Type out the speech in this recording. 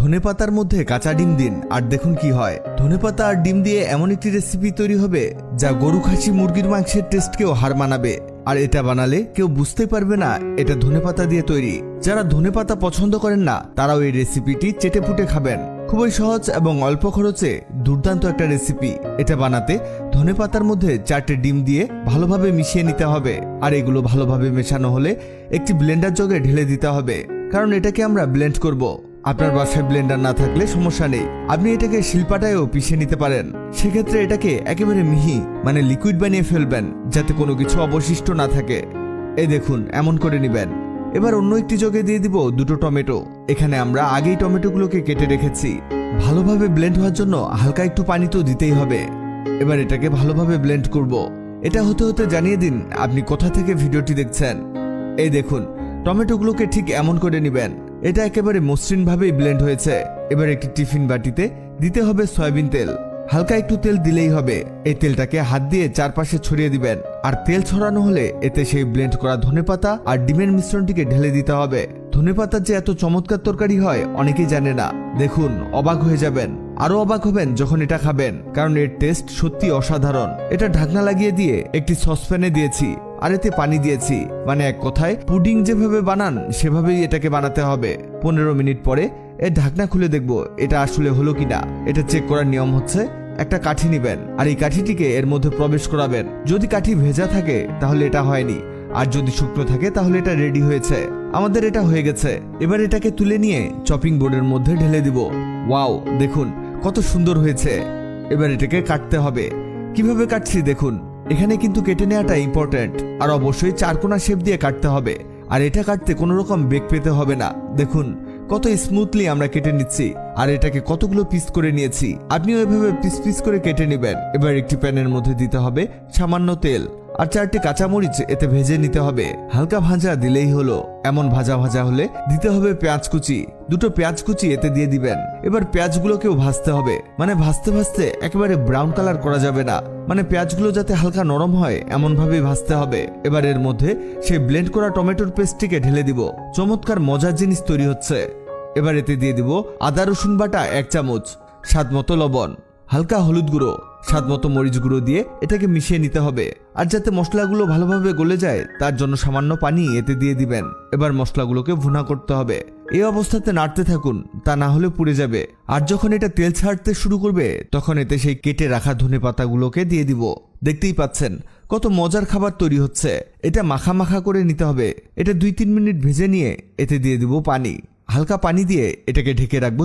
ধনেপাতার মধ্যে কাঁচা ডিম দিন আর দেখুন কি হয়। ধনেপাতা আর ডিম দিয়ে এমন একটি রেসিপি তৈরি হবে যা গরু, খাসি, মুরগির মাংসের টেস্টকেও হার মানাবে। আর এটা বানালে কেউ বুঝতে পারবে না এটা ধনেপাতা দিয়ে তৈরি। যারা ধনেপাতা পছন্দ করেন না তারাও এই রেসিপিটি চেটেপুটে খাবেন। খুবই সহজ এবং অল্প খরচে দুর্দান্ত একটা রেসিপি। এটা বানাতে ধনেপাতার মধ্যে 4টে ডিম দিয়ে ভালোভাবে মিশিয়ে নিতে হবে। আর এগুলো ভালোভাবে মেশানো হলে একটি ব্লেন্ডার জগে ঢেলে দিতে হবে, কারণ এটাকে আমরা ব্লেন্ড করব। আপনার বাসায় ব্লেন্ডার না থাকলে সমস্যা নেই, আপনি এটাকে শিলপাটায়ও পিষে নিতে পারেন। সেক্ষেত্রে এটাকে একেবারে মিহি মানে লিকুইড বানিয়ে ফেলবেন, যাতে কোনো কিছু অবশিষ্ট না থাকে। এই দেখুন, এমন করে নেবেন। এবার অন্য একটি জগে দিয়ে দিব 2টো টমেটো। এখানে আমরা আগেই টমেটোগুলোকে কেটে রেখেছি। ভালোভাবে ব্লেন্ড হওয়ার জন্য হালকা একটু পানি তো দিতেই হবে। এবার এটাকে ভালোভাবে ব্লেন্ড করব। এটা হতে হতে জানিয়ে দিন আপনি কোথা থেকে ভিডিওটি দেখছেন। এই দেখুন, টমেটোগুলোকে ঠিক এমন করে নেবেন। এটা একেবারে মসৃণভাবেই ব্লেন্ড হয়েছে। এবার একটি টিফিন বাটিতে দিতে হবে সয়াবিন তেল। হালকা একটু তেল দিলেই হবে। এই তেলটাকে হাত দিয়ে চারপাশে ছড়িয়ে দিবেন। আর তেল ছড়ানো হলে এতে সেই ব্লেন্ড করা ধনেপাতা আর ডিমের মিশ্রণটিকে ঢেলে দিতে হবে। ধনেপাতার যে এত চমৎকার তরকারি হয় অনেকেই জানে না। দেখুন, অবাক হয়ে যাবেন। আরো অবাক হবেন যখন এটা খাবেন, কারণ এর টেস্ট সত্যি অসাধারণ। এটা ঢাকনা লাগিয়ে দিয়ে একটি সসপ্যানে দিয়েছি আর এতে পানি দিয়েছি। মানে এক কথায় পুডিং যেভাবে বানান সেভাবেই এটাকে বানাতে হবে। 15 মিনিট পরে এর ঢাকনা খুলে দেখব এটা আসলে হলো কিনা। এটা চেক করার নিয়ম হচ্ছে একটা কাঠি নেবেন আর এই কাঠিটিকে এর মধ্যে প্রবেশ করাবেন। যদি কাঠি ভেজা থাকে তাহলে এটা হয়নি, আর যদি শুকনো থাকে তাহলে এটা রেডি হয়েছে। আমাদের এটা হয়ে গেছে। এবার এটাকে তুলে নিয়ে চপিং বোর্ডের মধ্যে ঢেলে দিব। ওয়াও, দেখুন কত সুন্দর হয়েছে। এবার এটাকে কাটতে হবে। কিভাবে কাটছি দেখুন। এখানে কিন্তু কেটে নেওয়াটা ইম্পর্টেন্ট, আর অবশ্যই চারকোনা শেপ দিয়ে কাটতে হবে। আর এটা কাটতে কোনো রকম বেগ পেতে হবে না। দেখুন কত স্মুথলি আমরা কেটে নিচ্ছি, আর এটাকে কতগুলো পিস করে নিয়েছি। আপনিও এভাবে পিস পিস করে কেটে নেবেন। এবার একটি প্যানের মধ্যে দিতে হবে সামান্য তেল আর 4টি কাঁচামরিচ এতে ভেজে নিতে হবে। হালকা ভাজা দিলেই হলো। এমন ভাজা ভাজা হলে দিতে হবে পেঁয়াজ কুচি। 2টো পেঁয়াজ কুচি এতে দিয়ে দিবেন। এবার পেঁয়াজগুলোকেও ভাজতে হবে, মানে ভাজতে ভাজতে একেবারে ব্রাউন কালার করা যাবে না, মানে পেঁয়াজগুলো যাতে হালকা নরম হয় এমন ভাবে ভাজতে হবে। এবার এর মধ্যে সেই ব্লেন্ড করা টমেটোর পেস্টটিকে ঢেলে দিব। চমৎকার মজার জিনিস তৈরি হচ্ছে। এবার এতে দিয়ে দিব আদা রসুন বাটা 1 চামচ, স্বাদ মতো লবণ, হালকা হলুদ গুঁড়ো, স্বাদ মতো মরিচ গুঁড়ো দিয়ে এটাকে মিশিয়ে নিতে হবে। আর যাতে মশলাগুলো ভালোভাবে গলে যায় তার জন্য সামান্য পানি এতে দিয়ে দিবেন। এবার মশলাগুলোকে ভুনা করতে হবে। এই অবস্থাতে নাড়তে থাকুন, তা না হলে পুড়ে যাবে। আর যখন এটা তেল ছাড়তে শুরু করবে তখন এতে সেই কেটে রাখা ধনেপাতাগুলোকে দিয়ে দিব। দেখতেই পাচ্ছেন কত মজার খাবার তৈরি হচ্ছে। এটা মাখা মাখা করে নিতে হবে। এটা 2-3 মিনিট ভেজে নিয়ে এতে দিয়ে দিব পানি। হালকা পানি দিয়ে এটাকে ঢেকে রাখবো